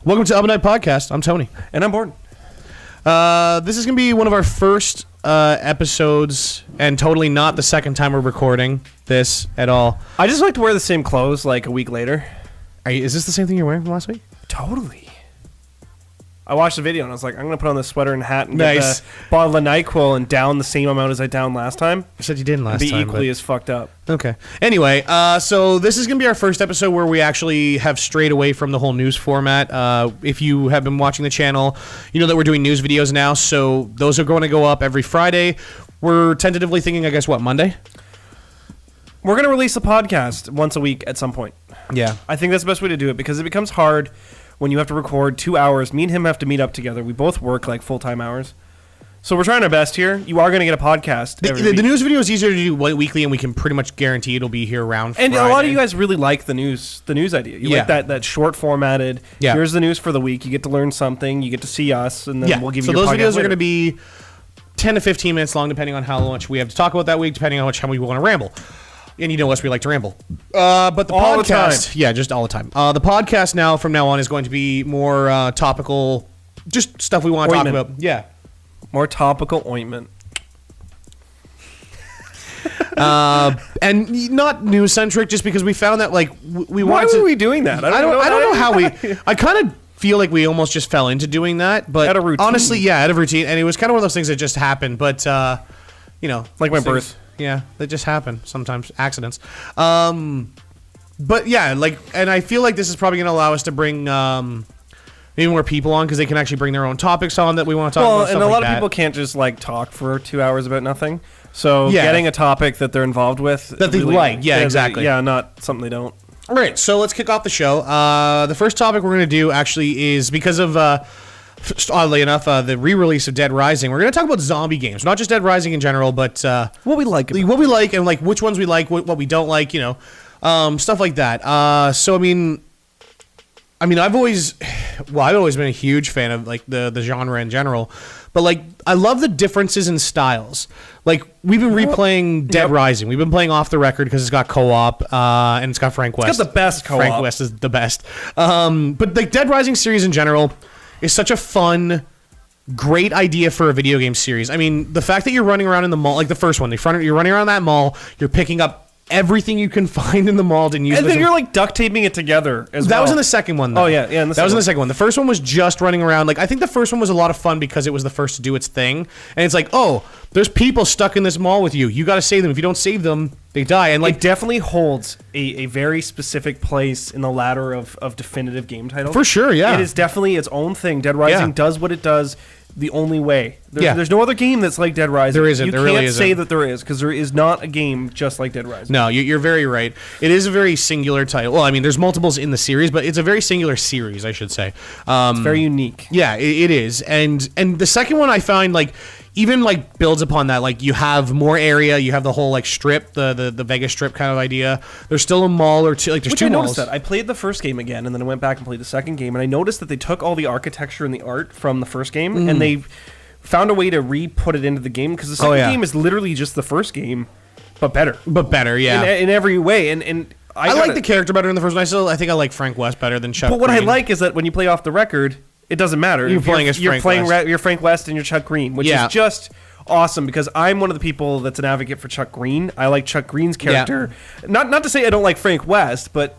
Welcome to Up Night Podcast. I'm Tony. And I'm Born. This is going to be one of our first episodes, and totally not the second time we're recording this at all. I just like to wear the same clothes like a week later. Is this the same thing you're wearing from last week? Totally. I watched the video and I was like, I'm going to put on the sweater and hat and Nice. get the bottle of NyQuil and down the same amount as I downed last time. You said you didn't last Be time. equally as fucked up. Okay. Anyway, so this is going to be our first episode where we actually have strayed away from the whole news format. If you have been watching the channel, you know that we're doing news videos now, so those are going to go up every Friday. We're tentatively thinking, I guess, what, Monday? We're going to release a podcast once a week at some point. Yeah. I think that's the best way to do it because it becomes hard when you have to record 2 hours. Me and him have to meet up together. We both work like full-time hours. So we're trying our best here. You are going to get a podcast every week. The news video is easier to do weekly, and we can pretty much guarantee it'll be here around Friday. And a lot of you guys really like the news idea. You like that short formatted, here's the news for the week. You get to learn something. You get to see us, and then we'll give you your podcast. So those videos are going to be 10 to 15 minutes long, depending on how much we have to talk about that week, depending on how we want to ramble. And you know us, we like to ramble. But the all podcast... the time. Yeah, just all the time. The podcast from now on, is going to be more topical, just stuff we want to talk about. Yeah. More topical ointment. And not news-centric, just because we found that, like, we wanted Why were we doing that? I don't know how we... I kind of feel like we almost just fell into doing that, but... Out of routine. Honestly, out of routine. And it was kind of one of those things that just happened, but, you know... Like my birth. Yeah, they just happen sometimes, accidents. But yeah, like, and I feel like this is probably going to allow us to bring maybe more people on because they can actually bring their own topics on that we want to talk about. Well, and a lot of people can't just like talk for 2 hours about nothing. So getting a topic that they're involved with that they really like, exactly. Not something they don't. All right, so let's kick off the show. The first topic we're going to do actually is because of. Oddly enough, the re-release of Dead Rising. We're going to talk about zombie games, not just Dead Rising in general, but what we like, and like which ones we like, what we don't like, stuff like that. So I mean, I've always been a huge fan of like the genre in general, but like I love the differences in styles. Like we've been replaying Dead Rising. We've been playing off the record because it's got co-op and it's got Frank West. It's got the best co-op. Frank West is the best. But the Dead Rising series in general is such a fun, great idea for a video game series. I mean, the fact that you're running around in the mall, like the first one, you're running around that mall, you're picking up everything you can find in the mall and use. And then you're like duct taping it together as well. That was in the second one, though. Oh yeah. That was in the second one. The first one was just running around. Like I think the first one was a lot of fun because it was the first to do its thing, and it's like, oh, there's people stuck in this mall with you. You got to save them. If you don't save them, they die. And like, it definitely holds a very specific place in the ladder of definitive game titles. For sure, yeah. It is definitely its own thing. Dead Rising does what it does the only way. There's no other game that's like Dead Rising. There isn't. You there can't really isn't. say that there is because there is not a game just like Dead Rising. No, you're very right. It is a very singular title. Well, I mean, there's multiples in the series, but it's a very singular series, I should say. It's very unique. Yeah, it is. And the second one I find like even like builds upon that. Like you have more area, you have the whole like strip, the Vegas Strip kind of idea. There's still a mall or two. Like there's two malls. Noticed that. I played the first game again, and then I went back and played the second game, and I noticed that they took all the architecture and the art from the first game, and they found a way to re-put it into the game because the second game is literally just the first game, but better. In every way, and I like the character better in the first one. I think I like Frank West better than Chuck. But what Green. I like is that when you play off the record, it doesn't matter. You're playing Frank West and you're Chuck Green, which is just awesome because I'm one of the people that's an advocate for Chuck Green. I like Chuck Green's character. Not to say I don't like Frank West, but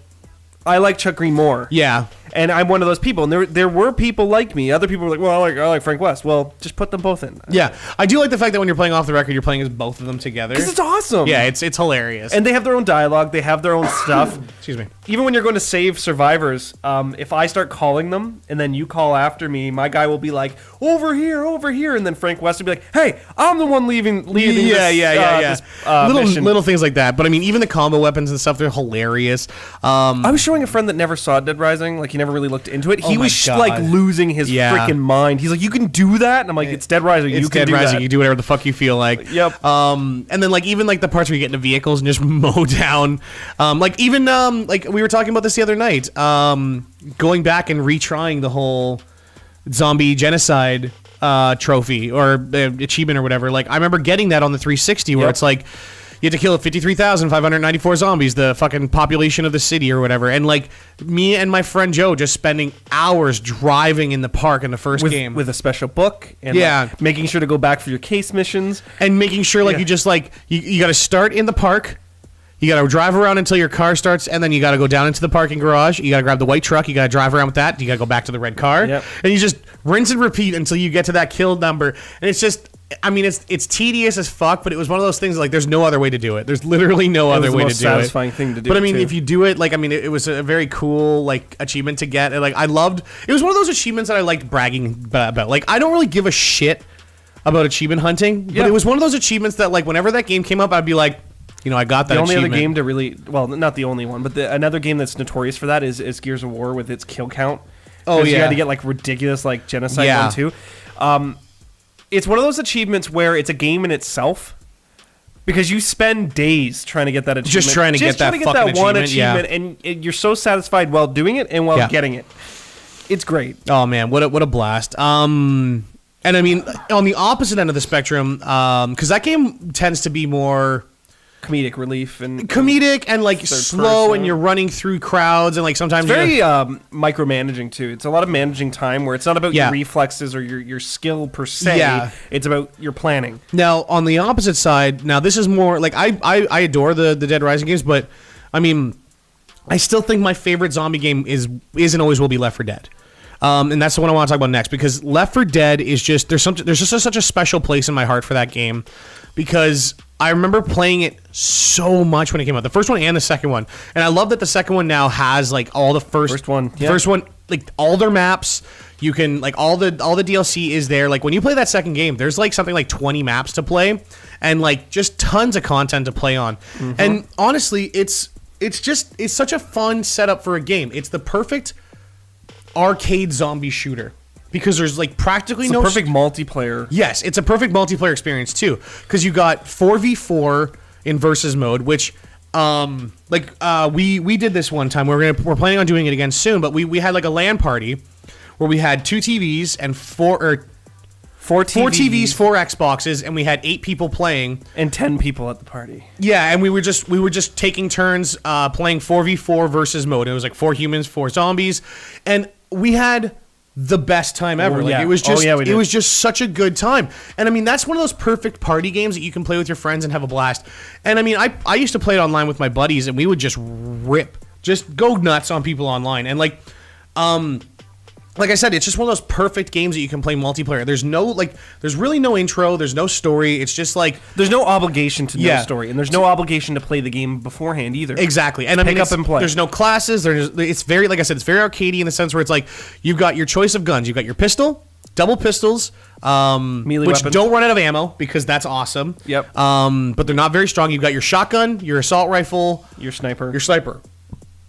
I like Chuck Green more. Yeah. And I'm one of those people. And there were people like me. Other people were like, well, I like Frank West. Well, just put them both in. Yeah. I do like the fact that when you're playing off the record, you're playing as both of them together. Because it's awesome. Yeah, it's hilarious. And they have their own dialogue. They have their own stuff. Excuse me. Even when you're going to save survivors, if I start calling them and then you call after me, my guy will be like, over here. And then Frank West will be like, hey, I'm the one leaving this mission. Little things like that. But I mean, even the combo weapons and stuff, they're hilarious. I was showing a friend that never saw Dead Rising. Like, he never really looked into it. He was like losing his freaking mind. He's like, you can do that? And I'm like, it's Dead Rising. You can do that. You do whatever the fuck you feel like. Yep. And then like even like the parts where you get into vehicles and just mow down. Like even like we were talking about this the other night. Going back and retrying the whole zombie genocide trophy or achievement or whatever. Like I remember getting that on the 360 where it's like you had to kill 53,594 zombies, the fucking population of the city or whatever. And like me and my friend Joe just spending hours driving in the park in the first game with a special book and like, making sure to go back for your case missions and making sure like you just like you got to start in the park. You got to drive around until your car starts, and then you got to go down into the parking garage. You got to grab the white truck. You got to drive around with that. You got to go back to the red car. Yep. And you just rinse and repeat until you get to that kill number. And it's just, I mean, it's tedious as fuck, but it was one of those things like there's no other way to do it. There's literally no other way to do it. It was the most satisfying thing to do. But I mean, if you do it, like, I mean, it was a very cool, like, achievement to get. And, like, I loved, it was one of those achievements that I liked bragging about. Like, I don't really give a shit about achievement hunting, but it was one of those achievements that, like, whenever that game came up, I'd be like, you know, I got that. The only other game to really, well, not the only one, but another game that's notorious for that is Gears of War with its kill count. Oh yeah, you got to get like ridiculous like genocide one too. It's one of those achievements where it's a game in itself because you spend days trying to get that achievement, just trying to get that one achievement, and you're so satisfied while doing it and while getting it. It's great. Oh man, what a blast. And I mean, on the opposite end of the spectrum, because that game tends to be more comedic relief and like slow, and you're running through crowds, and like sometimes it's very micromanaging too. It's a lot of managing time where it's not about your reflexes or your skill per se. Yeah. It's about your planning. Now on the opposite side, now this is more like I adore the Dead Rising games, but I mean I still think my favorite zombie game is and always will be Left 4 Dead. And that's the one I want to talk about next, because Left 4 Dead is just there's just such a special place in my heart for that game, because I remember playing it so much when it came out, the first one and the second one, and I love that the second one now has like all the first one, like all their maps. You can like all the DLC is there. Like when you play that second game, there's like something like 20 maps to play, and like just tons of content to play on. Mm-hmm. And honestly, it's such a fun setup for a game. It's the perfect arcade zombie shooter, because there's like practically no perfect multiplayer. Yes, it's a perfect multiplayer experience too, because you got 4v4 in versus mode, which we did this one time. We're planning on doing it again soon, but we had like a LAN party where we had 2 TVs and 4 TVs, 4 Xboxes, and we had 8 people playing and 10 people at the party. Yeah, and we were just taking turns playing 4v4 versus mode. It was like 4 humans, 4 zombies, and we had the best time ever. It was just such a good time. And I mean, that's one of those perfect party games that you can play with your friends and have a blast. And I mean, I used to play it online with my buddies, and we would just go nuts on people online. And like I said, it's just one of those perfect games that you can play multiplayer. There's really no intro, there's no story. It's just like there's no obligation to know story, and there's no obligation to play the game beforehand either. Exactly. And I mean, pick up and play. There's no classes. It's very, like I said, it's very arcadey in the sense where it's like you've got your choice of guns. You've got your pistol, double pistols, melee which weapons. Don't run out of ammo, because that's awesome. Yep. But they're not very strong. You've got your shotgun, your assault rifle, your sniper.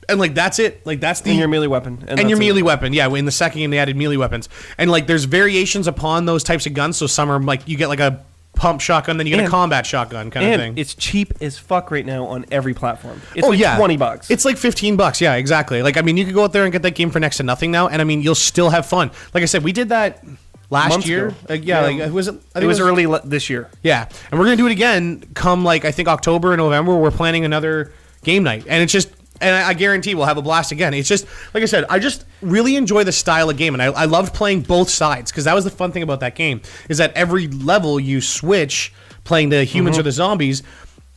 And like that's it. Like that's your melee weapon. And your melee weapon. Yeah, in the second game they added melee weapons. And like there's variations upon those types of guns. So some are like you get like a pump shotgun, then you get a combat shotgun kind of thing. It's cheap as fuck right now on every platform. It's $20. It's like $15. Yeah, exactly. Like I mean, you could go out there and get that game for next to nothing now, and I mean you'll still have fun. Like I said, we did that last year. Like was it? It was early this year. Yeah, and we're gonna do it again come like I think October or November. We're planning another game night, and it's just. And I guarantee we'll have a blast again. It's just, like I said, I just really enjoy the style of game. And I loved playing both sides, because that was the fun thing about that game, is that every level you switch playing the humans or the zombies.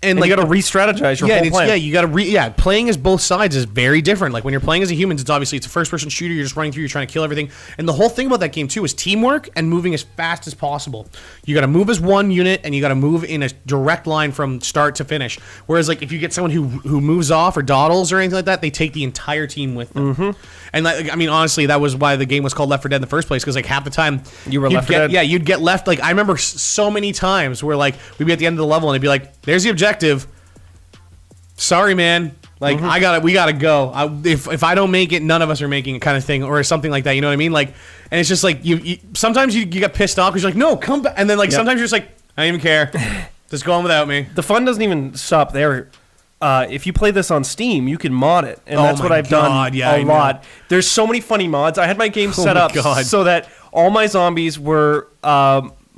And like, you got to re-strategize your whole plan. Yeah, you got to playing as both sides is very different. Like when you're playing as a human, it's a first-person shooter. You're just running through. You're trying to kill everything. And the whole thing about that game too is teamwork and moving as fast as possible. You got to move as one unit, and you got to move in a direct line from start to finish. Whereas like if you get someone who moves off or dawdles or anything like that, they take the entire team with them. Mm-hmm. And like, I mean, honestly, that was why the game was called Left 4 Dead in the first place, because like half the time you were left for dead. Yeah, you'd get left. Like I remember so many times where like we'd be at the end of the level and it'd be like, "There's the objective. Sorry, man. Like we gotta go. If I don't make it, none of us are making it," kind of thing, or something like that. You know what I mean? Like, and it's just like you sometimes you get pissed off because you're like, "No, come back," and then like sometimes you're just like, "I don't even care. Just go on without me." The fun doesn't even stop there. If you play this on Steam, you can mod it, and that's what I've done a lot. There's so many funny mods. I had my game set up so that all my zombies were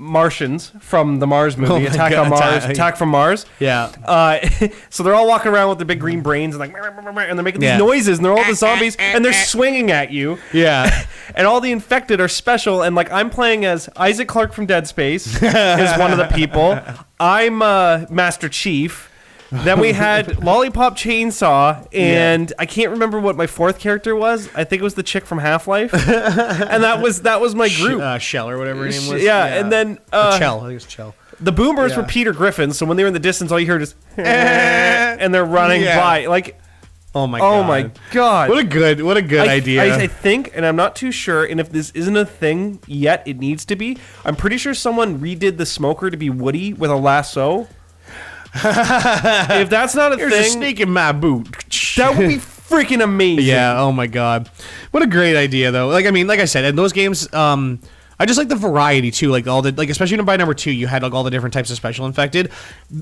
Martians from the Mars movie, Attack from Mars. Yeah. So they're all walking around with their big green brains and like, and they're making these noises, and they're all the zombies, and they're swinging at you. Yeah. And all the infected are special, and like I'm playing as Isaac Clarke from Dead Space is one of the people. I'm Master Chief. Then we had Lollipop Chainsaw, and I can't remember what my fourth character was. I think it was the chick from Half-Life, and that was my group. Shell or whatever her name was. Yeah, and then Chell. I think it's Chell. The boomers were Peter Griffin, so when they were in the distance, all you heard is and they're running by like. Oh my god! What a good idea. I think, and I'm not too sure, and if this isn't a thing yet, it needs to be. I'm pretty sure someone redid the smoker to be Woody with a lasso. If that's not a There's thing, a snake in my boot. That would be freaking amazing. Yeah. Oh my god. What a great idea, though. Like I said, in those games, I just like the variety too. Like especially in by number 2, you had like all the different types of special infected.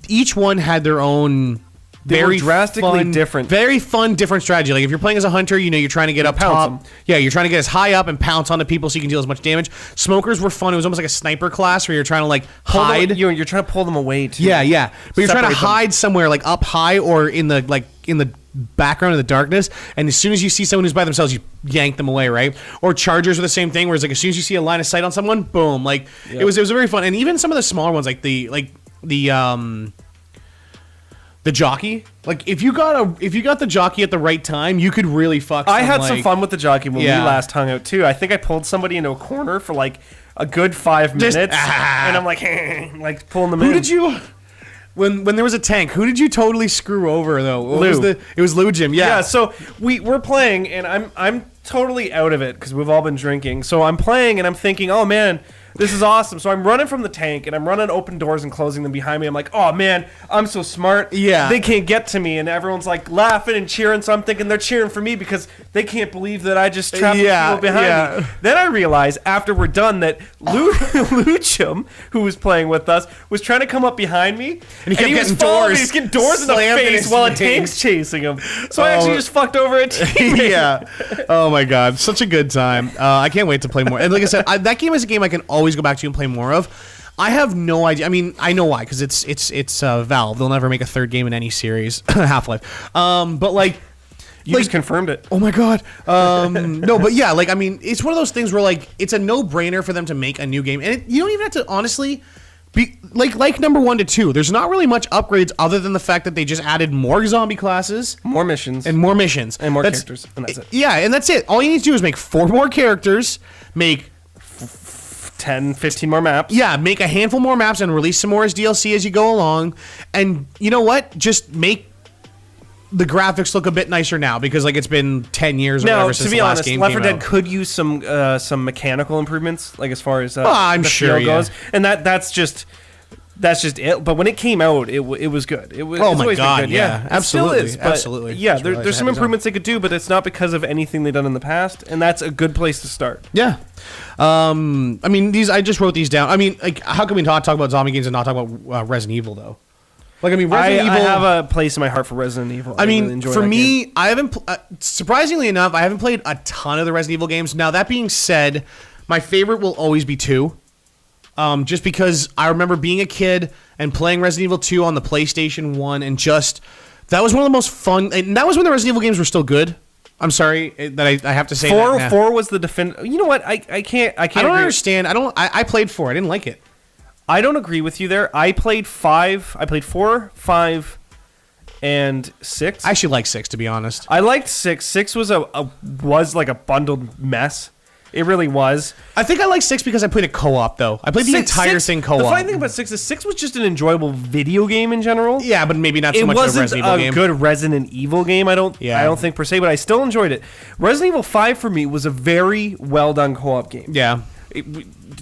Each one had their own. Very drastically different. Very fun, different strategy. Like if you're playing as a hunter, you're trying to get up top. Yeah, you're trying to get as high up and pounce onto people so you can deal as much damage. Smokers were fun. It was almost like a sniper class where you're trying to like hide. You're trying to pull them away too. Yeah. But you're trying to hide somewhere like up high or in the background of the darkness. And as soon as you see someone who's by themselves, you yank them away, right? Or chargers are the same thing. Whereas like as soon as you see a line of sight on someone, boom. Like it was very fun. And even some of the smaller ones, like the jockey, like if you got the jockey at the right time, you could really fuck. I had some fun with the jockey when we last hung out too. I think I pulled somebody into a corner for like a good 5 minutes, and I'm like, like pulling them in. Who did you? When there was a tank, who did you totally screw over though? Lou. It was Lou Jim. Yeah. So we're playing, and I'm totally out of it because we've all been drinking. So I'm playing, and I'm thinking, oh man. This is awesome. So I'm running from the tank, and I'm running open doors and closing them behind me. I'm like, oh, man, I'm so smart. Yeah. They can't get to me. And everyone's, like, laughing and cheering. So I'm thinking they're cheering for me because they can't believe that I just trapped people behind me. Then I realize, after we're done, that Luchum, who was playing with us, was trying to come up behind me. And he was following me. He's getting doors in the face while a tank's chasing him. So I actually just fucked over a teammate. Yeah. Oh, my God. Such a good time. I can't wait to play more. And like I said, that game is a game I can always go back to and play more of. I have no idea. I mean, I know why, because it's Valve. They'll never make a third game in any series. Half-Life. But like, you just confirmed it. Oh my god. No, but yeah, like I mean, it's one of those things where like it's a no-brainer for them to make a new game, and you don't even have to honestly be like number 1 to 2. There's not really much upgrades other than the fact that they just added more zombie classes, more missions, and more characters, and that's it. Yeah, and that's it. All you need to do is make 4 more characters, make 10, 15 more maps. Yeah, make a handful more maps and release some more as DLC as you go along. And you know what? Just make the graphics look a bit nicer now because like it's been 10 years or whatever since the last game came out. Left 4 Dead could use some mechanical improvements, like as far as I'm sure goes. And that's just it. But when it came out, it was good. It was. Oh my god! Good. Yeah, absolutely, it still is, absolutely. Yeah, there's some improvements they could do, but it's not because of anything they've done in the past, and that's a good place to start. Yeah. I mean, I just wrote these down. I mean, like, how can we not talk about zombie games and not talk about Resident Evil though? Like, I mean, Resident Evil. I have a place in my heart for Resident Evil. I mean, really for me, game. I haven't. Surprisingly enough, I haven't played a ton of the Resident Evil games. Now that being said, my favorite will always be 2. Just because I remember being a kid and playing Resident Evil 2 on the PlayStation 1, and just that was one of the most fun. And that was when the Resident Evil games were still good. I'm sorry that I have to say 4 was the defend. You know what? I can't. I don't understand. I played 4. I didn't like it. I don't agree with you there. I played 5. I played 4, 5, and 6. I actually like 6, to be honest. I liked 6. 6 was was like a bundled mess. It really was. I think I like 6 because I played it co-op, though. I played the entire thing co-op. The funny thing about 6 is 6 was just an enjoyable video game in general. Yeah, but maybe not so much of a Resident Evil game. It wasn't a good Resident Evil game, I don't think, per se, but I still enjoyed it. Resident Evil 5, for me, was a very well-done co-op game. Yeah. It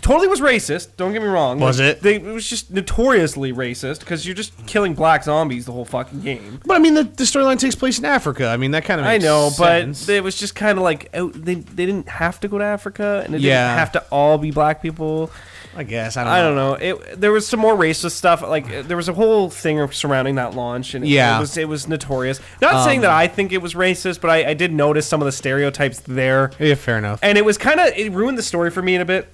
totally was racist, don't get me wrong. Was it? It was just notoriously racist, because you're just killing black zombies the whole fucking game. But I mean, the storyline takes place in Africa. I mean, that kind of makes sense. But it was just kind of like, they didn't have to go to Africa, and it didn't have to all be black people. I guess. I don't know. There was some more racist stuff. Like, there was a whole thing surrounding that launch, and it was notorious. Not saying that I think it was racist, but I did notice some of the stereotypes there. Yeah, fair enough. And it was it ruined the story for me in a bit.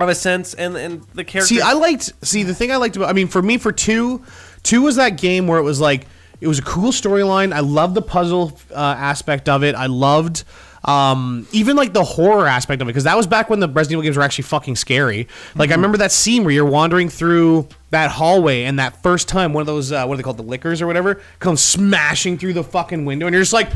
of a sense, and the characters. The thing I liked about, I mean, for me, for two was that game where it was like, it was a cool storyline. I loved the puzzle aspect of it. I loved even like the horror aspect of it, because that was back when the Resident Evil games were actually fucking scary. Like, I remember that scene where you're wandering through that hallway, and that first time one of those, what are they called, the lickers or whatever, comes smashing through the fucking window, and you're just like,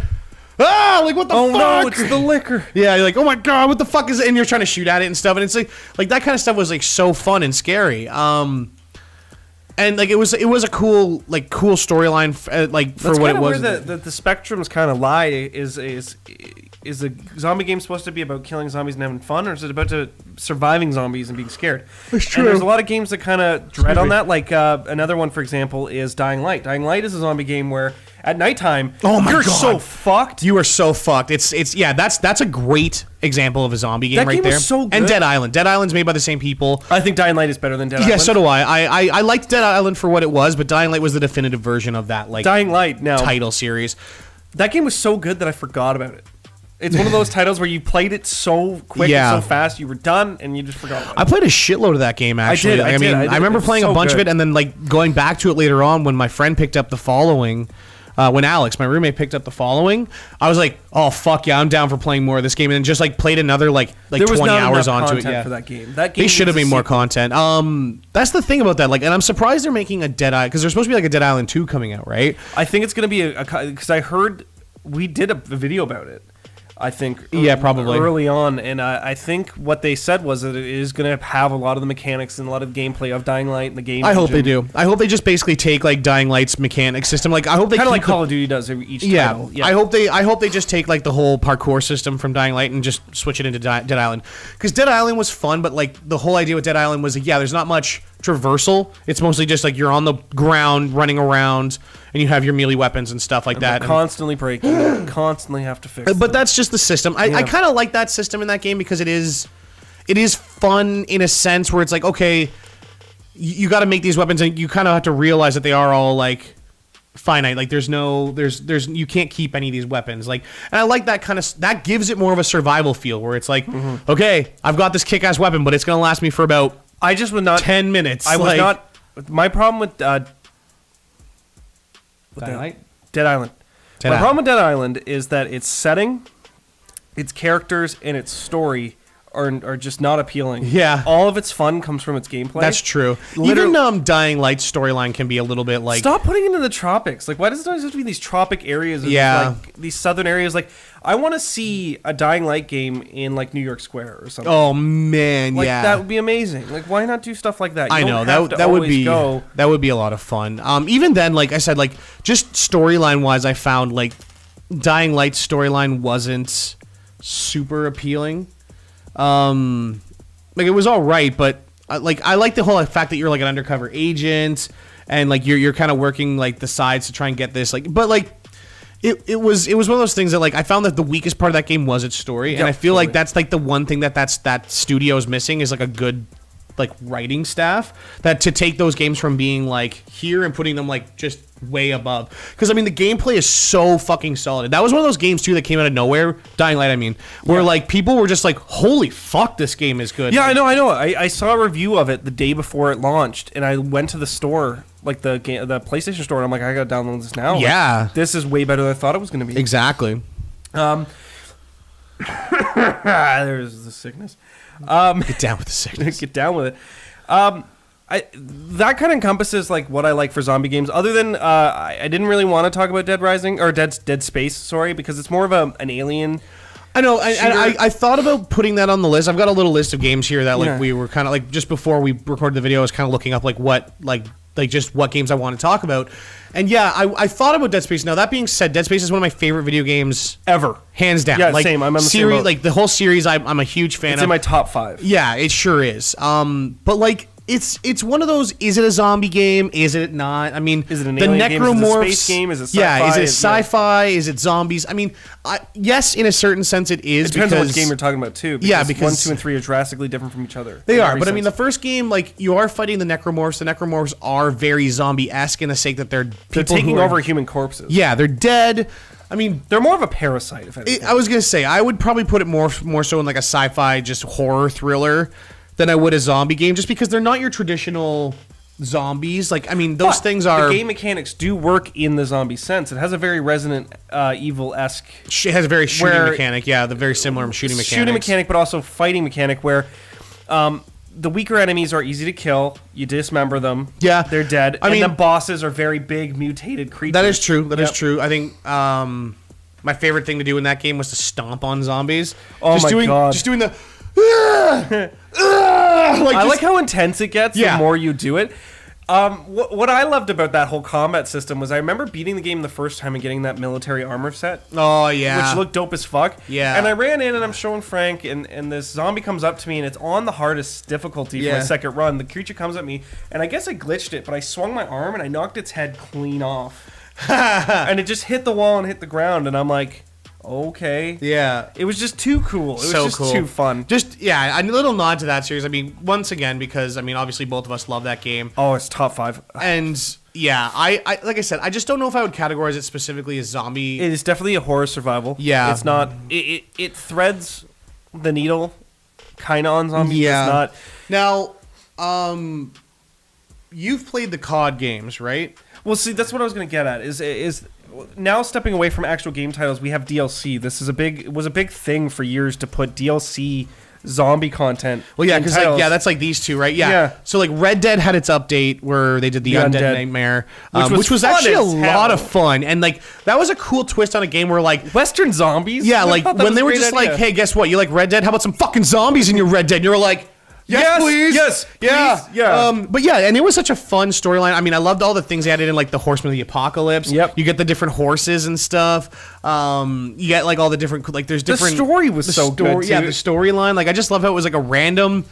ah, like, what the fuck? Oh no, it's the liquor. Yeah, you're like, oh my god, what the fuck is it? And you're trying to shoot at it and stuff, and it's like that kind of stuff was like so fun and scary. And like it was a cool storyline for what it was. Where the spectrums kind of lie. Is a zombie game supposed to be about killing zombies and having fun, or is it about surviving zombies and being scared? It's true. And there's a lot of games that kind of dread on that. Like another one, for example, is Dying Light. Dying Light is a zombie game where at nighttime, you're so fucked. You are so fucked. It's that's a great example of a zombie game that right game there. Was so good. And Dead Island. Dead Island's made by the same people. I think Dying Light is better than Dead Island. Yeah, so do I. I liked Dead Island for what it was, but Dying Light was the definitive version of that Dying Light title series. That game was so good that I forgot about it. It's one of those titles where you played it so quick and so fast, you were done, and you just forgot about it. I played a shitload of that game, actually. I did. I remember playing a bunch of it, and then going back to it later on when my friend picked up The Following. When Alex, my roommate, picked up The Following, I was like, "Oh fuck yeah, I'm down for playing more of this game," and then just played another 20 hours onto it. Yeah, for that game. That game they should have made more content. That's the thing about that. And I'm surprised they're making a Dead Island, because there's supposed to be a Dead Island 2 coming out, right? I think it's going to be because I heard we did a video about it. I think probably early on, and I think what they said was that it is going to have a lot of the mechanics and a lot of gameplay of Dying Light and the game. I hope they do. I hope they just basically take Dying Light's mechanic system. I hope they kind of like Call of Duty does each title. Yeah. I hope they just take the whole parkour system from Dying Light and just switch it into Dead Island, because Dead Island was fun, but the whole idea with Dead Island was there's not much traversal. It's mostly just you're on the ground running around, and you have your melee weapons and stuff like that. Constantly breaking, and constantly have to fix. But that's just the system. I kind of like that system in that game, because it is fun in a sense where it's okay, you got to make these weapons, and you kind of have to realize that they are all finite. There's you can't keep any of these weapons. And I like that that gives it more of a survival feel, where it's okay, I've got this kick-ass weapon, but it's gonna last me for about 10 minutes. I was not. My problem with Dead Island. My problem with Dead Island is that its setting, its characters, and its story are just not appealing. Yeah. All of its fun comes from its gameplay. That's true. Even Dying Light's storyline can be a little bit Stop putting it in the tropics. Why does it always have to be these tropic areas? These southern areas. I want to see a Dying Light game in New York Square or something. Oh man, yeah. That would be amazing. Why not do stuff like that? I know that would be that would be a lot of fun. Even then, like I said, just storyline wise, I found Dying Light's storyline wasn't super appealing. It was all right, but I like the whole fact that you're an undercover agent, and you're kind of working the sides to try and get this it was one of those things that I found that the weakest part of that game was its story, and I feel that's the one thing that studio is missing is a good writing staff that to take those games from being here and putting them just way above, because the gameplay is so fucking solid. That was one of those games too that came out of nowhere, Dying Light where people were just holy fuck, this game is good. I know I saw a review of it the day before it launched, and I went to the store, the PlayStation store, and I'm I gotta download this now. This is way better than I thought it was gonna be. Exactly. There's the sickness. Get down with the sickness. Get down with it. That kind of encompasses what I like for zombie games. Other than I didn't really want to talk about Dead Rising or Dead Space. Sorry, because it's more of an alien. I know. I thought about putting that on the list. I've got a little list of games here that we were kind of just before we recorded the video. I was kind of looking up what just what games I want to talk about. And I thought about Dead Space. Now that being said, Dead Space is one of my favorite video games ever, hands down. Yeah, same. I'm on the series, same boat. The whole series. I'm a huge fan. It's in my top 5. Yeah, it sure is. But it's one of those. Is it a zombie game? Is it not? Is it an alien game? Is it a space game? Is it sci-fi? Yeah, is it sci-fi? Is it zombies? Yes, in a certain sense, it is. It depends on what game you're talking about too. Because 1, 2, and 3 are drastically different from each other. They are, but sense. The first game, you are fighting the necromorphs. The necromorphs are very zombie-esque in the sake that they're taking over human corpses. Yeah, they're dead. They're more of a parasite. If anything. I was gonna say I would probably put it more so in a sci-fi, just horror thriller than I would a zombie game, just because they're not your traditional zombies. Like, I mean, those things are... The game mechanics do work in the zombie sense. It has a very Resident Evil-esque... It has a very shooting mechanic, the very similar shooting mechanic. Shooting mechanic, but also fighting mechanic, where the weaker enemies are easy to kill. You dismember them. Yeah. They're dead. I mean, the bosses are very big, mutated creatures. That is true. That is true. I think my favorite thing to do in that game was to stomp on zombies. Oh, my God. Just doing the... I like how intense it gets the more you do it. What I loved about that whole combat system was I remember beating the game the first time and getting that military armor set. Oh, yeah. Which looked dope as fuck. Yeah. And I ran in and I'm showing Frank and this zombie comes up to me and it's on the hardest difficulty for my second run. The creature comes at me and I guess I glitched it, but I swung my arm and I knocked its head clean off. And it just hit the wall and hit the ground and I'm like... Okay. Yeah. It was just too cool. It was just cool. Too fun. Just, a little nod to that series. I mean, once again, because, I mean, obviously both of us love that game. Oh, it's top 5. And, I like I said, I just don't know if I would categorize it specifically as zombie. It is definitely a horror survival. Yeah. It's not, it threads the needle kind of on zombies. Yeah. It's not. Now, you've played the COD games, right? Well, see, that's what I was going to get at, is now stepping away from actual game titles, we have DLC. This is was a big thing for years to put DLC zombie content. Well, yeah, because that's like these two, right? Yeah. So like Red Dead had its update where they did the Undead Nightmare, which was actually a lot of fun, and like that was a cool twist on a game where like Western zombies. Yeah, like when they were just like, hey, guess what? You like Red Dead? How about some fucking zombies in your Red Dead? And you were like. Yes, please. Yes, yeah, please. Yeah. But yeah, and it was such a fun storyline. I mean, I loved all the things they added in, like the Horsemen of the Apocalypse. Yep. You get the different horses and stuff. You get like all the different, like there's different. The story was so good too. Yeah, the storyline. Like I just love how it was like a random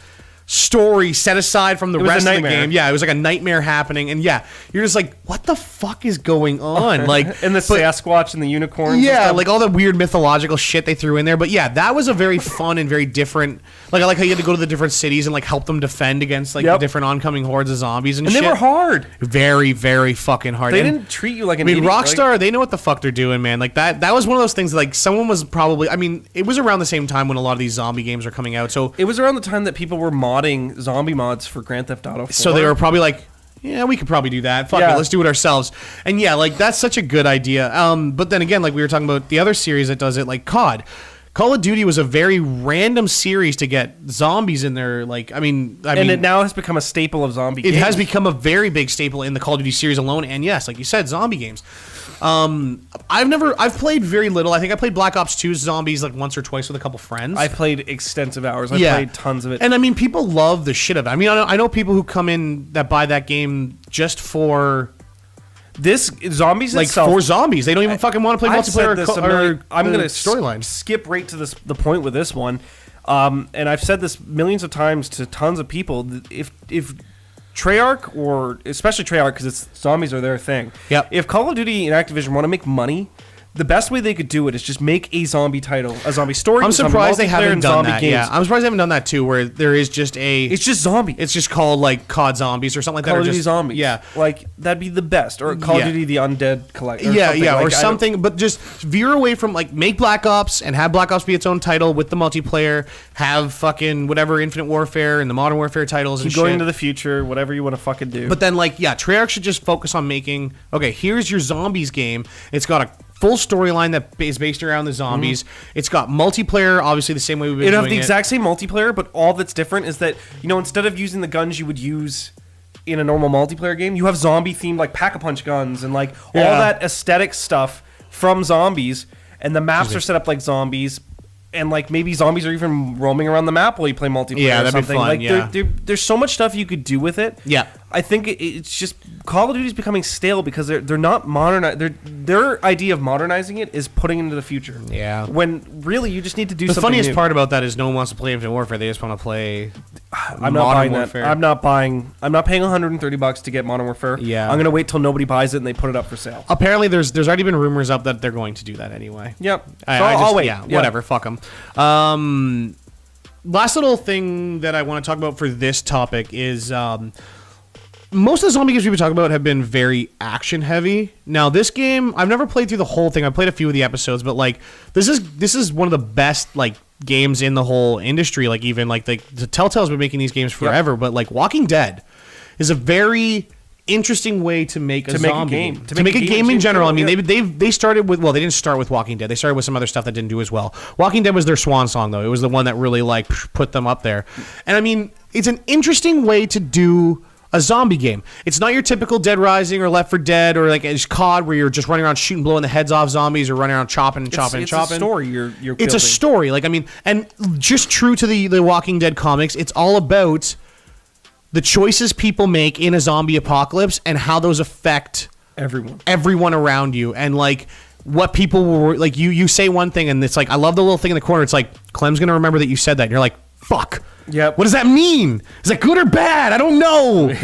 story set aside from the rest of the game. Yeah, it was like a nightmare happening, and yeah, you're just like, what the fuck is going on? Like, and the Sasquatch and the unicorns. Yeah, like all the weird mythological shit they threw in there. But yeah, that was a very fun and very different. Like I like how you had to go to the different cities and like help them defend against like the different oncoming hordes of zombies and shit. And they were hard. Very, very fucking hard. They didn't treat you like an idiot. Rockstar, they know what the fuck they're doing, man. Like that was one of those things that, like someone was probably. I mean, it was around the same time when a lot of these zombie games were coming out. So it was around the time that people were modding zombie mods for Grand Theft Auto 4. So they were probably like, yeah, we could probably do that. Fuck it, let's do it ourselves. And yeah, like that's such a good idea. But then again, like we were talking about the other series that does it, like COD. Call of Duty was a very random series to get zombies in there. Like, I mean, it now has become a staple of zombie games. It has become a very big staple in the Call of Duty series alone. And yes, like you said, zombie games. I've played very little. I think I played Black Ops 2 zombies like once or twice with a couple friends. I've played extensive hours. I've played tons of it. And I mean, people love the shit of it. I mean, I know people who come in that buy that game just for this zombies like itself, for zombies. They don't even fucking want to play multiplayer. I'm going to storyline. Skip right to the point with this one. And I've said this millions of times to tons of people. If Treyarch, or especially Treyarch, because it's zombies are their thing. Yep. If Call of Duty and Activision want to make money, the best way they could do it is just make a zombie title, a zombie story. I'm surprised they haven't done that. Games. Yeah, I'm surprised they haven't done that too, where there is just it's just zombie. It's just called like COD Zombies or something like that. Call of Duty just, Zombies. Yeah, like that'd be the best. Or Call of Duty the Undead Collector. Or something. But just veer away from like make Black Ops and have Black Ops be its own title with the multiplayer. Have fucking whatever Infinite Warfare and the Modern Warfare titles and shit. Going into the future, whatever you want to fucking do. But then Treyarch should just focus on making. Okay, here's your zombies game. It's got a full storyline that is based around the zombies. It's got multiplayer, obviously the same way we've been doing it. It'll have the exact same multiplayer, but all that's different is that, instead of using the guns you would use in a normal multiplayer game, you have zombie-themed, like, pack-a-punch guns and, like, all that aesthetic stuff from zombies, and the maps are set up like zombies, and, like, maybe zombies are even roaming around the map while you play multiplayer or something. That'd be fun, there's so much stuff you could do with it. Yeah. I think it's just Call of Duty is becoming stale because they're not modern. Their idea of modernizing it is putting it into the future. Yeah. When really you just need to do something. The funniest new. part about that is no one wants to play Infinite Warfare. They just want to play. I'm not buying Warfare. That. I'm not paying $130 to get Modern Warfare. Yeah. I'm gonna wait till nobody buys it and they put it up for sale. Apparently, there's already been rumors up that they're going to do that anyway. Yep. I'll wait. Yeah. Whatever. Fuck them. Last little thing that I want to talk about for this topic is. Most of the zombie games we've been talking about have been very action heavy. Now, this game, I've never played through the whole thing. I played a few of the episodes, but like this is one of the best like games in the whole industry. Like even like the Telltale's been making these games forever, but like Walking Dead is a very interesting way to make a zombie game. To make a game in general. I mean, they started with, well, they didn't start with Walking Dead. They started with some other stuff that didn't do as well. Walking Dead was their swan song, though. It was the one that really like put them up there. And I mean, it's an interesting way to do a zombie game. It's not your typical Dead Rising or Left 4 Dead or like COD where you're just running around shooting, blowing the heads off zombies or running around chopping and chopping and chopping. It's a story you're It's a story. Like, I mean, and just true to the Walking Dead comics, it's all about the choices people make in a zombie apocalypse and how those affect everyone around you, and like what people were like. You say one thing, and it's like, I love the little thing in the corner. It's like, Clem's gonna remember that you said that. And you're like, fuck. Yeah. What does that mean? Is that good or bad? I don't know.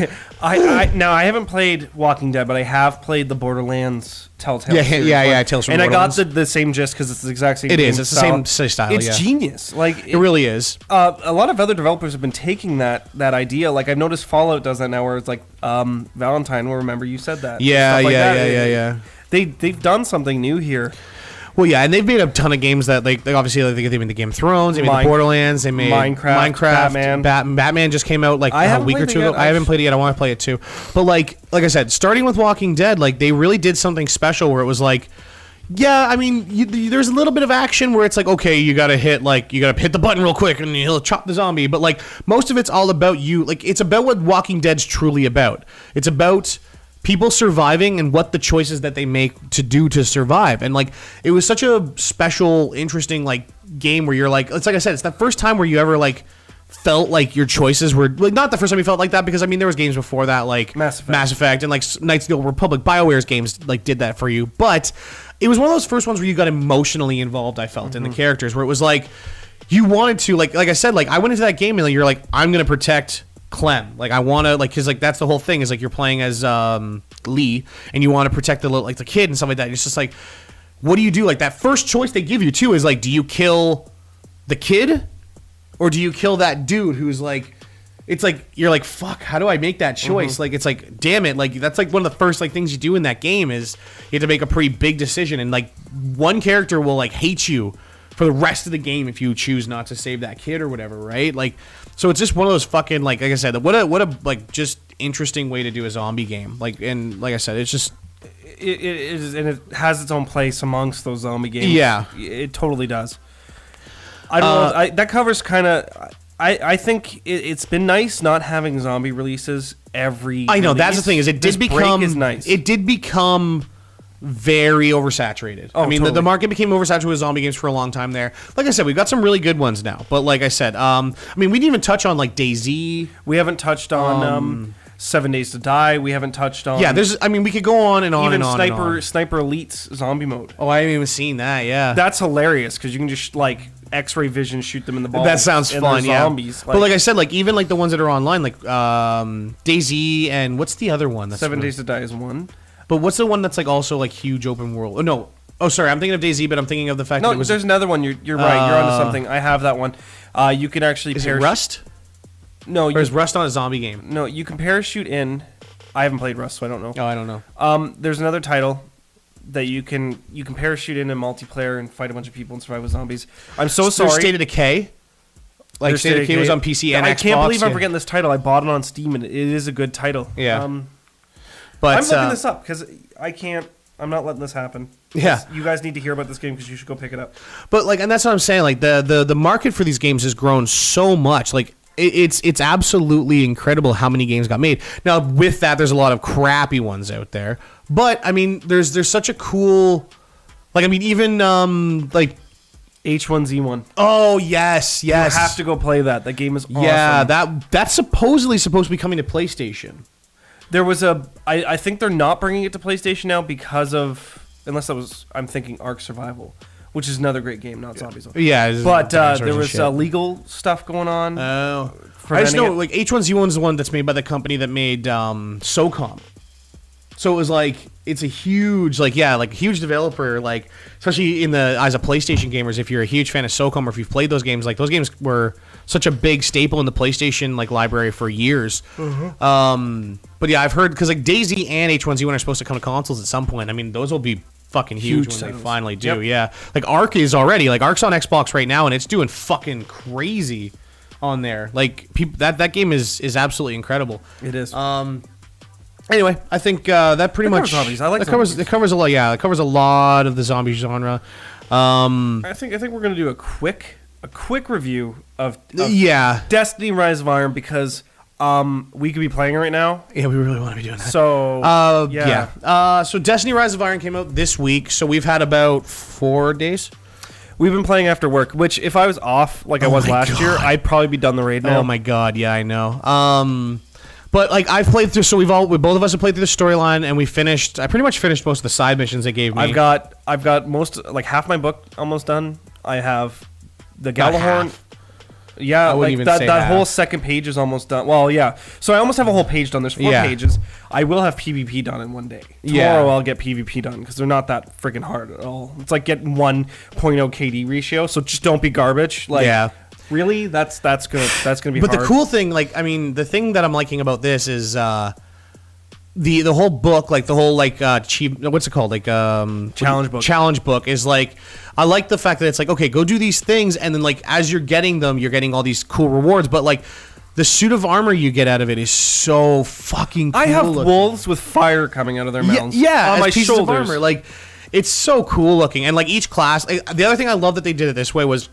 I haven't played Walking Dead, but I have played the Borderlands Telltale. Tales from and Borderlands. I got the same gist because it's the exact same. It is. It's style. the same style. It's genius. Like it really is. A lot of other developers have been taking that idea. Like I've noticed Fallout does that now, where it's like Valentine will remember you said that. Yeah. They've done something new here. Well, yeah, and they've made a ton of games that they obviously they made the Game of Thrones, they made the Borderlands, they made Minecraft, Batman just came out like a week or two ago. I haven't played it yet. I want to play it too. But like I said, starting with Walking Dead, like they really did something special where it was like, yeah, I mean, there's a little bit of action where it's like, okay, you gotta hit the button real quick and he'll chop the zombie. But like most of it's all about you. Like it's about what Walking Dead's truly about. It's about people surviving and what the choices that they make to do to survive. And like it was such a special, interesting like game where you're like, it's like I said, it's the first time where you ever like felt like your choices were like, not the first time you felt like that, because I mean there was games before that like Mass Effect and like Knights of the Old Republic, BioWare's games like did that for you, but it was one of those first ones where you got emotionally involved, I felt, in the characters, where it was like you wanted to like I said, like I went into that game and like, you're like, I'm gonna protect Clem, like I want to, like, because like that's the whole thing is like you're playing as Lee and you want to protect the little, like the kid and stuff like that. And it's just like, what do you do? Like that first choice they give you too is like, do you kill the kid or do you kill that dude who's like, it's like you're like, fuck, how do I make that choice? Like it's like, damn it, like that's like one of the first like things you do in that game is you have to make a pretty big decision, and like one character will like hate you for the rest of the game if you choose not to save that kid or whatever, right? Like, so it's just one of those fucking like I said, what a like just interesting way to do a zombie game. Like, and like I said, it's just it is, and it has its own place amongst those zombie games. Yeah, it totally does. I don't know. That covers kind of. I think it's been nice not having zombie releases every. I know release. That's the thing is it did become is nice. It did become very oversaturated. I mean, totally. the market became oversaturated with zombie games for a long time there. Like I said, we've got some really good ones now. But like I said, I mean, we didn't even touch on like DayZ. We haven't touched on 7 Days to Die. We haven't touched on. Yeah, I mean, we could go on and on even and on. Even Sniper Elite's zombie mode. Oh, I haven't even seen that. Yeah, that's hilarious because you can just like X-ray vision shoot them in the balls. That sounds fun. Yeah, zombies. But like I said, like even like the ones that are online, like DayZ and what's the other one? That's 7 Days to Die is one. But what's the one that's like also like huge open world? Oh no. Oh, sorry. I'm thinking of DayZ, but I'm thinking of the fact that it was. There's another one. You're right. You're onto something. I have that one. You can actually. Is it Rust? No. Or is Rust not a zombie game? No, you can parachute in. I haven't played Rust, so I don't know. Oh, I don't know. There's another title that you can parachute in multiplayer and fight a bunch of people and survive with zombies. I'm so sorry. State of Decay. Like State of Decay was on PC and Xbox. I can't believe I'm forgetting this title. I bought it on Steam and it is a good title. Yeah. But I'm looking this up because I'm not letting this happen. Yeah. You guys need to hear about this game because you should go pick it up. But like, and that's what I'm saying. Like the market for these games has grown so much. Like it's absolutely incredible how many games got made. Now with that, there's a lot of crappy ones out there. But I mean, there's such a cool, like I mean, even like H1Z1. Oh yes. You have to go play that. That game is awesome. Yeah, that's supposedly supposed to be coming to PlayStation. There was I think they're not bringing it to PlayStation now because of, unless I'm thinking Ark Survival, which is another great game, not Zombies. Yeah, but there was legal stuff going on. Oh, I just know like H1Z1 is the one that's made by the company that made SOCOM. So it was like it's a huge huge developer, like especially in the eyes of PlayStation gamers. If you're a huge fan of SOCOM or if you've played those games, like those games were such a big staple in the PlayStation like library for years. But yeah, I've heard because like DayZ and H1Z1 are supposed to come to consoles at some point. I mean, those will be fucking huge, Huge when they sales. finally do. Yep. Yeah, like Ark is already like Ark's on Xbox right now, and it's doing fucking crazy on there. Like that game is absolutely incredible. It is. Anyway, I think that pretty much covers zombies. I like that covers zombies. it covers a lot. Yeah, it covers a lot of the zombie genre. I think we're gonna do a quick review of Yeah, Destiny: Rise of Iron because we could be playing it right now. yeah, we really want to be doing that. So So Destiny: Rise of Iron came out this week. So we've had about 4 days. we've been playing after work. Which if I was off like I was my last year, God. I'd probably be done the raid now. Oh my god, yeah, I know. But like I've played through, so we both of us have played through the storyline, and we finished. I pretty much finished most of the side missions they gave me. I've got most like half my book almost done. I have the Not Galahorn. half. Yeah, I wouldn't like even that say that whole half. second page is almost done. Well, yeah. So I almost have a whole page done. There's 4 Yeah. pages. I will have PvP done in one day. Yeah. Tomorrow I'll get PvP done because they're not that freaking hard at all. It's like getting 1.0 KD ratio. So just don't be garbage. Like, Yeah. really, that's gonna be. But hard. the cool thing, like, I mean, the thing that I'm liking about this is the whole book, like the whole like what's it called, like Challenge book. Challenge book is like, I like the fact that it's like, okay, go do these things, and then like as you're getting them, you're getting all these cool rewards. But like the suit of armor you get out of it is so fucking cool. I have looking. wolves with fire coming out of their mouths. Yeah, on as my pieces shoulders. of armor. Like, it's so cool looking, and like each class. The other thing I love that they did it this way was,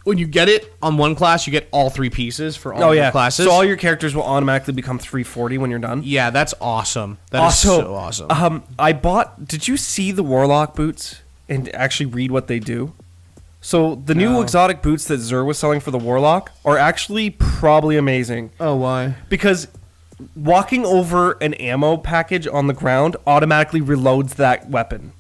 when you get it on one class, you get all 3 pieces for all your classes. So all your characters will automatically become 340 when you're done. Yeah, that's awesome. That is so awesome. I bought. Did you see the Warlock boots and actually read what they do? So the new No. exotic boots that Xur was selling for the Warlock are actually probably amazing Oh, why? because walking over an ammo package on the ground automatically reloads that weapon.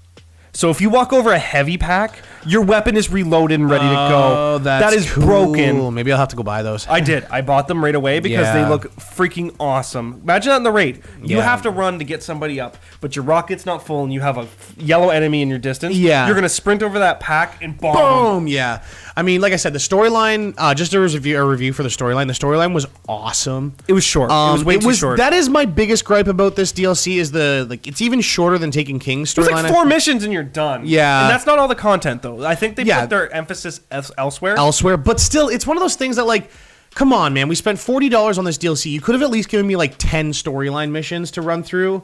So if you walk over a heavy pack, your weapon is reloaded and ready to go. That's That is cool. broken. Maybe I'll have to go buy those. I did. I bought them right away because they Yeah. look freaking awesome. Imagine that in the raid. You Yeah. have to run to get somebody up, but your rocket's not full and you have a yellow enemy in your distance. Yeah. You're going to sprint over that pack and bomb. Boom! Yeah. I mean, like I said, the storyline. Just a review for the storyline. The storyline was awesome. It was short. It was way too short. That is my biggest gripe about this DLC. Is it's even shorter than Taken King's It's storyline. like 4 missions and you're done. Yeah. And that's not all the content, though. I think they Yeah. put their emphasis elsewhere. elsewhere, but still, it's one of those things that like, come on, man. We spent $40 on this DLC. You could have at least given me like 10 storyline missions to run through,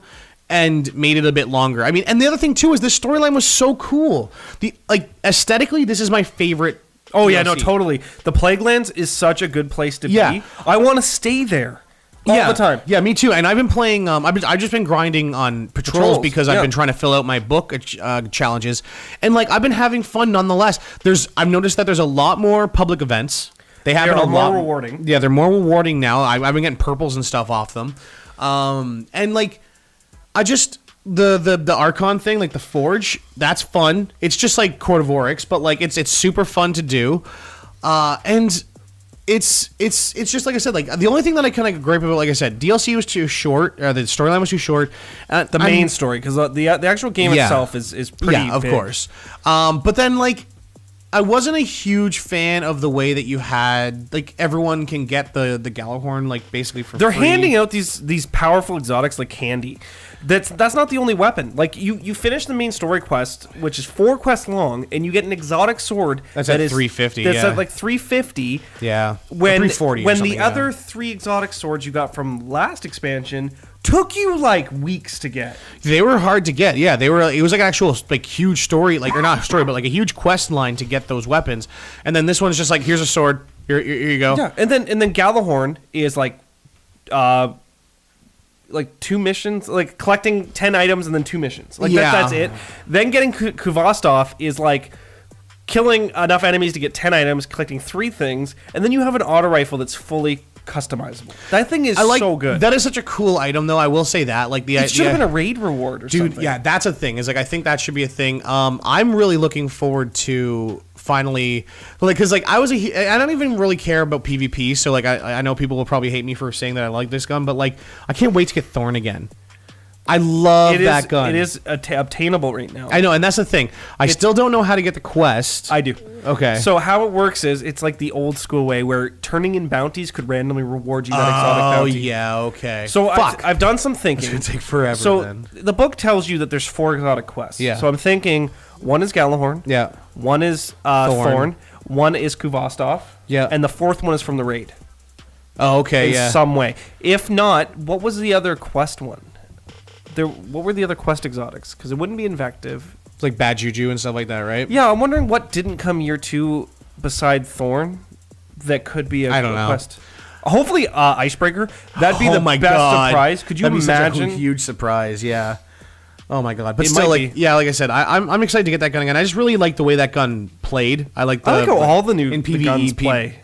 and made it a bit longer. I mean, and the other thing too is this storyline was so cool. Aesthetically, this is my favorite. Oh, yeah, no, DLC. totally. The Plaguelands is such a good place to Yeah. be. I want to stay there all the time. Yeah, me too. And I've been playing. I've just been grinding on patrols because I've yeah. been trying to fill out my book challenges, and like I've been having fun nonetheless. I've noticed that there's a lot more public events. They have They're been a more lot rewarding. Yeah, they're more rewarding now. I've been getting purples and stuff off them, and like I just. The Archon thing, like the Forge, that's fun. It's just like Court of Oryx, but like it's super fun to do, and it's just like I said. Like the only thing that I kind of gripe about, like I said, DLC was too short. The storyline was too short. The main story, because the actual game Yeah. itself is pretty of big. course. But then like I wasn't a huge fan of the way that you had like everyone can get the Galahorn like basically for They're free. handing out these powerful exotics like candy. That's not the only weapon. Like you finish the main story quest, which is 4 quests long, and you get an exotic sword That's at 350, That's yeah. at like 350. Yeah, When 340 or when something, the yeah. other 3 exotic swords you got from last expansion took you like weeks to get. They were hard to get. Yeah, they were. It was like an actual like huge story, like or not story, but like a huge quest line to get those weapons. And then this one's just like, here's a sword. Here you go. Yeah, and then Galahorn is like 2 missions, like collecting 10 items and then 2 missions. Like Yeah. that's it. Then getting Kuvastov is like killing enough enemies to get 10 items, collecting 3 things, and then you have an auto rifle that's fully customizable. That thing is so good. That is such a cool item, though. I will say that. Like it should have been a raid reward or dude. something. Yeah, that's a thing. Is like I think that should be a thing. I'm really looking forward to finally, like, because like I don't even really care about PvP. So like I know people will probably hate me for saying that I like this gun, but like I can't wait to get Thorn again. I love that gun. It is obtainable right now. I know, and that's the thing. I still don't know how to get the quest. I do. Okay. So how it works is it's like the old school way where turning in bounties could randomly reward you that exotic bounty. Oh, yeah, okay. So I've done some thinking. It's going to take forever So then. the book tells you that there's 4 exotic quests. Yeah. So I'm thinking one is Galahorn. Yeah. One is Thorn. One is Kuvostov. Yeah. And the 4th one is from the raid. Oh, okay, in some way. If not, what was the other quest one? What were the other quest exotics? Because it wouldn't be Invective. It's like Bad Juju and stuff like that, right? Yeah, I'm wondering what didn't come year 2 beside Thorn that could be a quest. Hopefully, Icebreaker. That'd be the best surprise. Could you imagine? Such a huge surprise, yeah. Oh my god! But still, like I said, I'm excited to get that gun again. I just really like the way that gun played. I like how all the new in PvE guns play.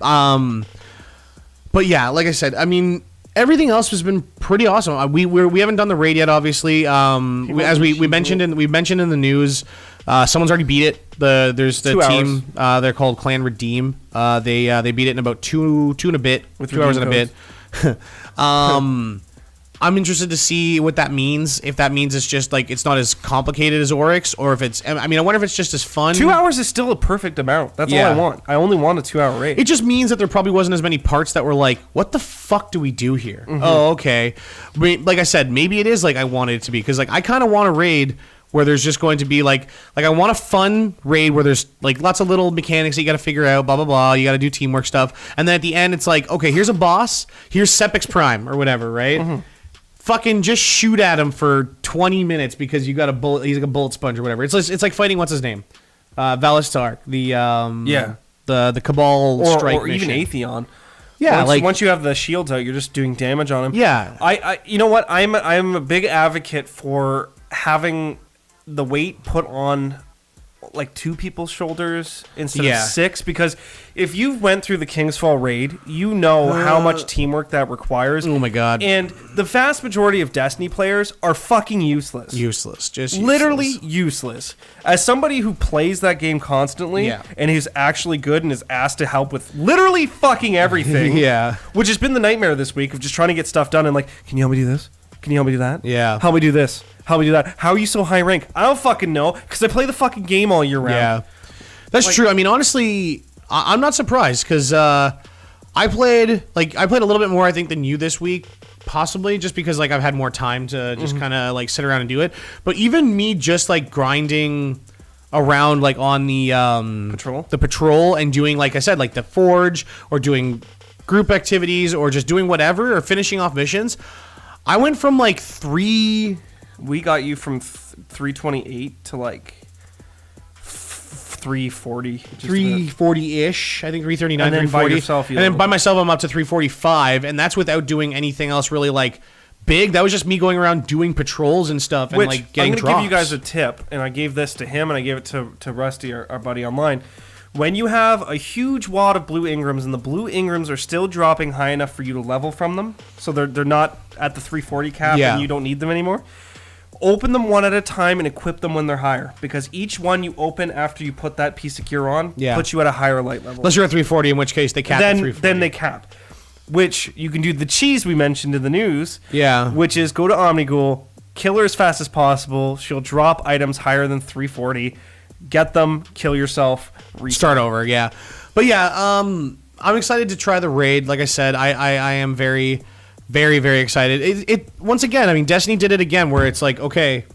But yeah, like I said, I mean, everything else has been pretty awesome. We haven't done the raid yet, obviously. As we mentioned in the news, someone's already beat it. There's the team. They're called Clan Redeem. They beat it in about 2 and a bit, with 2 hours and a bit. I'm interested to see what that means. If that means it's just like it's not as complicated as Oryx, or if it's. I mean, I wonder if it's just as fun. 2 hours is still a perfect amount. That's all I want. I only want a 2-hour raid. It just means that there probably wasn't as many parts that were like, what the fuck do we do here? Mm-hmm. Oh, okay. Like I said, maybe it is like I wanted it to be, because like I kind of want a raid where there's just going to be like I want a fun raid where there's like lots of little mechanics that you got to figure out, blah blah blah. You got to do teamwork stuff, and then at the end it's like, okay, here's a boss, here's Sepix Prime or whatever, right? Mm-hmm. Fucking just shoot at him for 20 minutes because you got a bullet. He's like a bullet sponge or whatever. It's like fighting what's his name, Valistar, the Cabal strike or mission. even Atheon. Yeah, once you have the shields out, you're just doing damage on him. Yeah, I you know what? I'm a big advocate for having the weight put on like 2 people's shoulders instead of 6, because if you went through the Kingsfall raid, you know how much teamwork that requires. Oh my god. And the vast majority of Destiny players are fucking useless. Just literally useless. As somebody who plays that game constantly and who's actually good and is asked to help with literally fucking everything. Which has been the nightmare this week of just trying to get stuff done and like, can you help me do this? Can you help me do that? Yeah. Help me do this. How do we do that? How are you so high rank? I don't fucking know, because I play the fucking game all year round. Yeah, that's true. I mean, honestly, I'm not surprised, because I played a little bit more, I think, than you this week, possibly just because like I've had more time to just kind of like sit around and do it. But even me just like grinding around like on the patrol and doing, like I said, like the forge or doing group activities or just doing whatever or finishing off missions, I went from like 3. We got you from 328 to like 340. 340-ish. I think 339, and then 340. By yourself, and then by myself, I'm up to 345. And that's without doing anything else really like big. That was just me going around doing patrols and stuff and like getting drops. I'm going to give you guys a tip. And I gave this to him and I gave it to Rusty, our buddy online. When you have a huge wad of blue Ingrams and the blue Ingrams are still dropping high enough for you to level from them, so they're not at the 340 cap and you don't need them anymore, open them one at a time and equip them when they're higher, because each one you open after you put that piece of gear on puts you at a higher light level. Unless you're at 340, in which case they cap at 340. Then they cap. Which you can do the cheese we mentioned in the news, which is go to Omnigul, kill her as fast as possible. She'll drop items higher than 340. Get them, kill yourself, start over. Yeah, but I'm excited to try the raid. Like I said, I am very, very, very excited. It once again, I mean, Destiny did it again, where it's like, okay,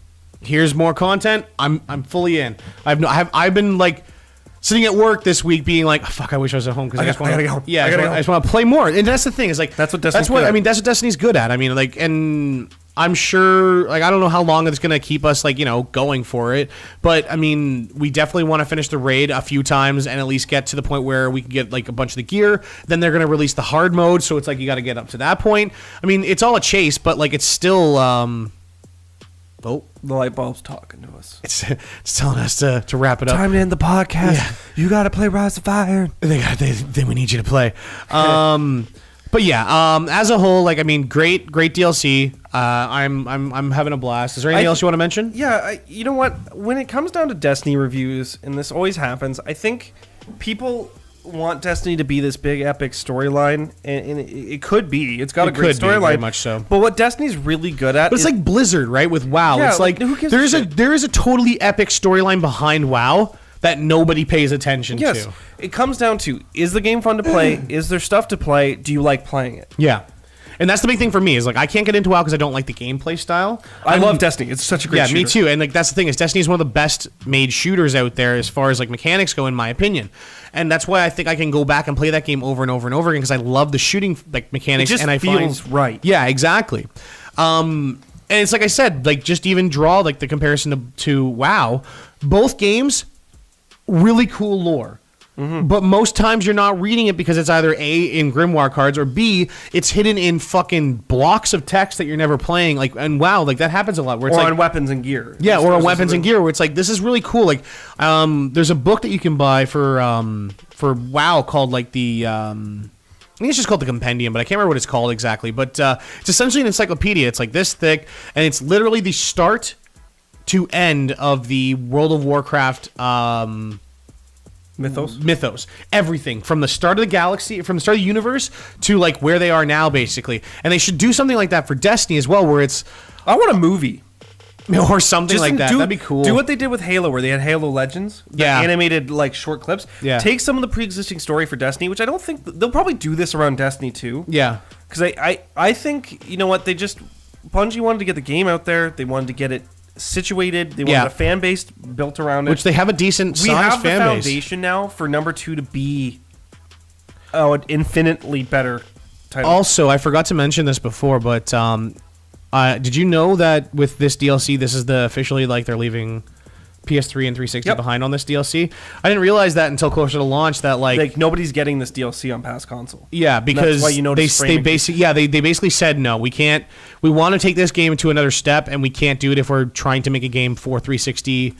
here's more content. I'm fully in. I've been like sitting at work this week being like, oh, fuck, I wish I was at home because I gotta go. Yeah, I just want to play more. And that's the thing, is like that's what Destiny's good at. I mean, like, and I'm sure, like, I don't know how long it's gonna keep us, like, going for it, but I mean, we definitely want to finish the raid a few times and at least get to the point where we can get like a bunch of the gear. Then they're gonna release the hard mode, so it's like you got to get up to that point. I mean, it's all a chase, but like it's still the light bulb's talking to us. It's telling us to wrap it up. Time to end the podcast. Yeah. You got to play Rise of Fire. They we need you to play. But yeah, as a whole, like, I mean, great DLC. I'm having a blast. Is there anything else you want to mention? Yeah, you know what? When it comes down to Destiny reviews, and this always happens, I think people want Destiny to be this big epic storyline, and it could be. It's got a great storyline, very much so. But what Destiny's really good at, but it's like Blizzard, right? With WoW, Yeah, it's like who gives there a is a totally epic storyline behind WoW that nobody pays attention yes, to. it comes down to: is the game fun to play? Is there stuff to play? Do you like playing it? Yeah. And that's the big thing for me is like I can't get into WoW because I don't like the gameplay style. I love Destiny. It's such a great shooter. Me too. And like that's the thing is Destiny is one of the best made shooters out there as far as like mechanics go, in my opinion. And that's why I think I can go back and play that game over and over and over again because I love the shooting like mechanics. It just and I feels find, right. Yeah, exactly. And it's like I said, like just even draw like the comparison to WoW. Both games, really cool lore. Mm-hmm. But most times you're not reading it because it's either A, in Grimoire cards, or B, it's hidden in fucking blocks of text that you're never playing. Like, and WoW, like that happens a lot. Where it's or like, on weapons and gear. Yeah, or on weapons and gear, where it's like, this is really cool. Like, there's a book that you can buy for WoW called like the, I think it's just called the Compendium, but I can't remember what it's called exactly. But it's essentially an encyclopedia. It's like this thick, and it's literally the start to end of the World of Warcraft mythos, everything from the start of the galaxy, from the start of the universe to like where they are now, basically. And they should do something like that for Destiny as well, where it's I want a movie or something like that. That'd be cool. Do what they did with Halo, where they had Halo Legends, animated like short clips. Yeah, take some of the pre-existing story for Destiny, which I don't think they'll probably do this around Destiny too. Yeah, because I think you know what they just Bungie wanted to get the game out there. They wanted to get it situated. They wanted a fan base built around it, which they have a decent size fan base. We have the foundation now for number 2 to be an infinitely better title. Also, I forgot to mention this before, but did you know that with this DLC, this is the officially like they're leaving PS3 and 360 behind on this DLC? I didn't realize that until closer to launch that like nobody's getting this DLC on past console. Yeah, because they basically said no, we can't. We want to take this game to another step, and we can't do it if we're trying to make a game for 360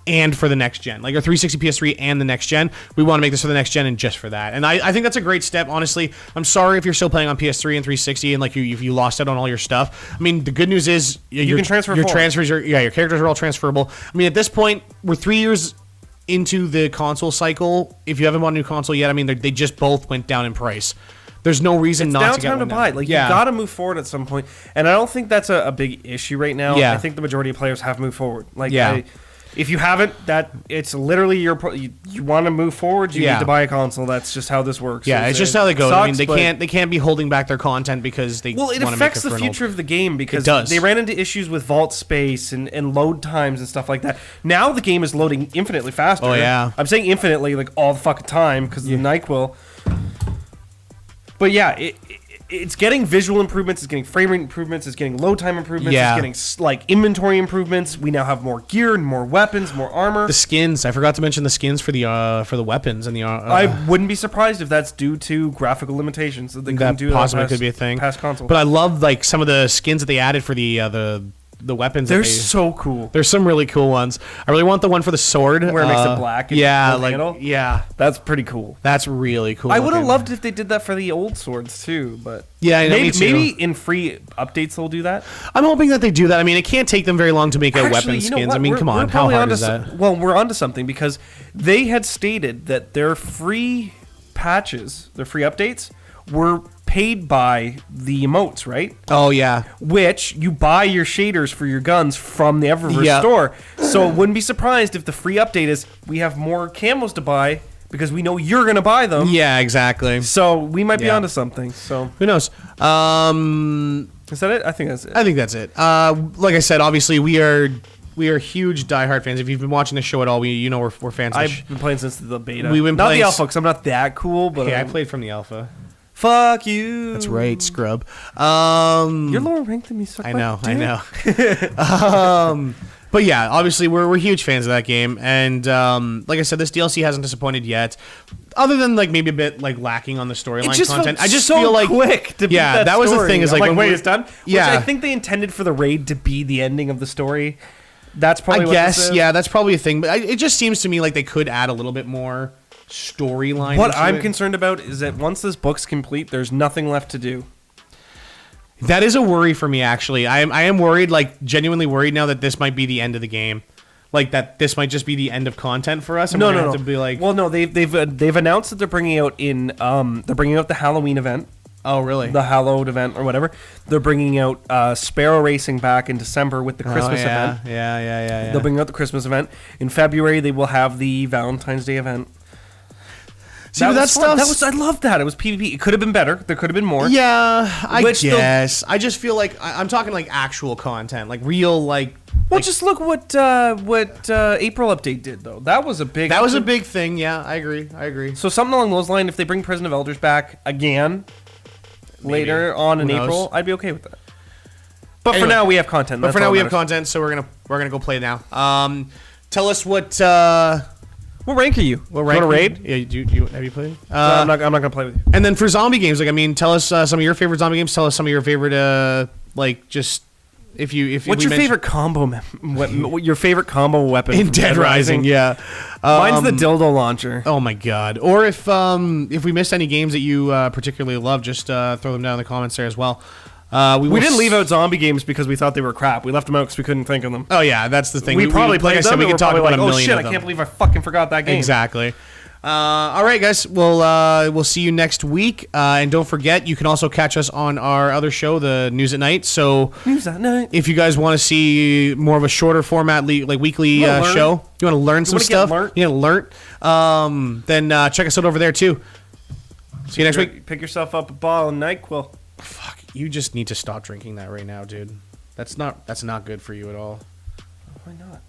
and for the next gen, like our 360, PS3, and the next gen. We want to make this for the next gen and just for that. And I think that's a great step. Honestly, I'm sorry if you're still playing on PS3 and 360 and like you lost out on all your stuff. I mean, the good news is you can transfer your transfers. Your characters are all transferable. I mean, at this point, we're 3 years into the console cycle. If you haven't bought a new console yet, I mean, they just both went down in price. There's no reason not to get one. It's now time to buy it. Like, you got to move forward at some point. And I don't think that's a big issue right now. Yeah. I think the majority of players have moved forward. Like, if you haven't, it's literally you want to move forward, you need to buy a console. That's just how this works. Yeah, it's just how they go. I mean, they can't be holding back their content because they it affects the future of the game because they ran into issues with vault space and load times and stuff like that. Now the game is loading infinitely faster. Oh yeah, I'm saying infinitely like all the fucking time because of the NyQuil. But yeah, it's getting visual improvements, it's getting frame rate improvements, it's getting load time improvements, it's getting like inventory improvements. We now have more gear and more weapons, more armor. The skins, I forgot to mention the skins for the weapons and the. I wouldn't be surprised if that's due to graphical limitations that they couldn't do. Possibly could be a thing. Past console. But I love like some of the skins that they added for the weapons. They're so cool. There's some really cool ones. I really want the one for the sword where it makes it black. And that's pretty cool. That's really cool. I would have loved if they did that for the old swords too, but maybe in free updates they'll do that. I'm hoping that they do that. I mean, it can't take them very long to make a weapon skins. I mean, come on, how hard is that? Well, we're onto something because they had stated that their free patches, their free updates, were paid by the emotes, right? Oh yeah. Which you buy your shaders for your guns from the Eververse store. So wouldn't be surprised if the free update is we have more camos to buy because we know you're gonna buy them. Yeah, exactly. So we might be onto something. So who knows? Is that it? I think that's it. I think that's it. Like I said, obviously we are huge diehard fans. If you've been watching the show at all, we're fans. I've been playing since the beta. We've been not the alpha because I'm not that cool, but I played from the alpha. Fuck you. That's right, scrub. You're lower ranked than me. So I know. But yeah, obviously we're huge fans of that game, and like I said, this DLC hasn't disappointed yet, other than like maybe a bit like lacking on the storyline content. I just feel like quick to beat that was the thing. Is like wait, it's done. Which I think they intended for the raid to be the ending of the story. That's probably what this is. Yeah, that's probably a thing. But it just seems to me like they could add a little bit more storyline. What I'm concerned about is that once this book's complete, there's nothing left to do. That is a worry for me, actually. I am worried, like genuinely worried now that this might be the end of the game. Like that, this might just be the end of content for us. And No, we're gonna no, have no. to be like, Well, no, they've announced that they're bringing out the Halloween event, oh, really? the Hallowed event or whatever. They're bringing out Sparrow Racing back in December with the Christmas event. Yeah. They'll bring out the Christmas event in February. They will have the Valentine's Day event. See, that stuff. I loved that. It was PvP. It could have been better. There could have been more. Yeah, I guess. I just feel like I'm talking like actual content, like real, like. Well, just look what April update did though. That was a big. That was a big thing. Yeah, I agree. So something along those lines. If they bring Prison of Elders back again later on in April, I'd be okay with that. But Anyway, for now, we have content. But for now, we have content, so we're gonna go play now. Tell us what. What rank are you? What rank? You want to raid? Yeah, have you played? I'm not gonna play with you. And then for zombie games, like I mean, tell us some of your favorite zombie games. Tell us some of your favorite like just if What's your favorite combo? Your favorite combo weapon in Dead Rising? Yeah, mine's the dildo launcher. Oh my god! Or if we missed any games that you particularly love, just throw them down in the comments there as well. We didn't leave out zombie games because we thought they were crap. We left them out because we couldn't think of them. Oh yeah, that's the thing. We probably played like I said, them. we could talk about like, a million. Oh shit! Of I them. can't believe I fucking forgot that game. Exactly. All right, guys. We'll see you next week. And don't forget, you can also catch us on our other show, the News at Night. So News at Night. If you guys want to see more of a shorter format, like weekly show, you want to learn some stuff, you want to learn, then check us out over there too. See you next week. Pick yourself up a bottle of NyQuil. Fuck, you just need to stop drinking that right now, dude. That's not good for you at all. Why not?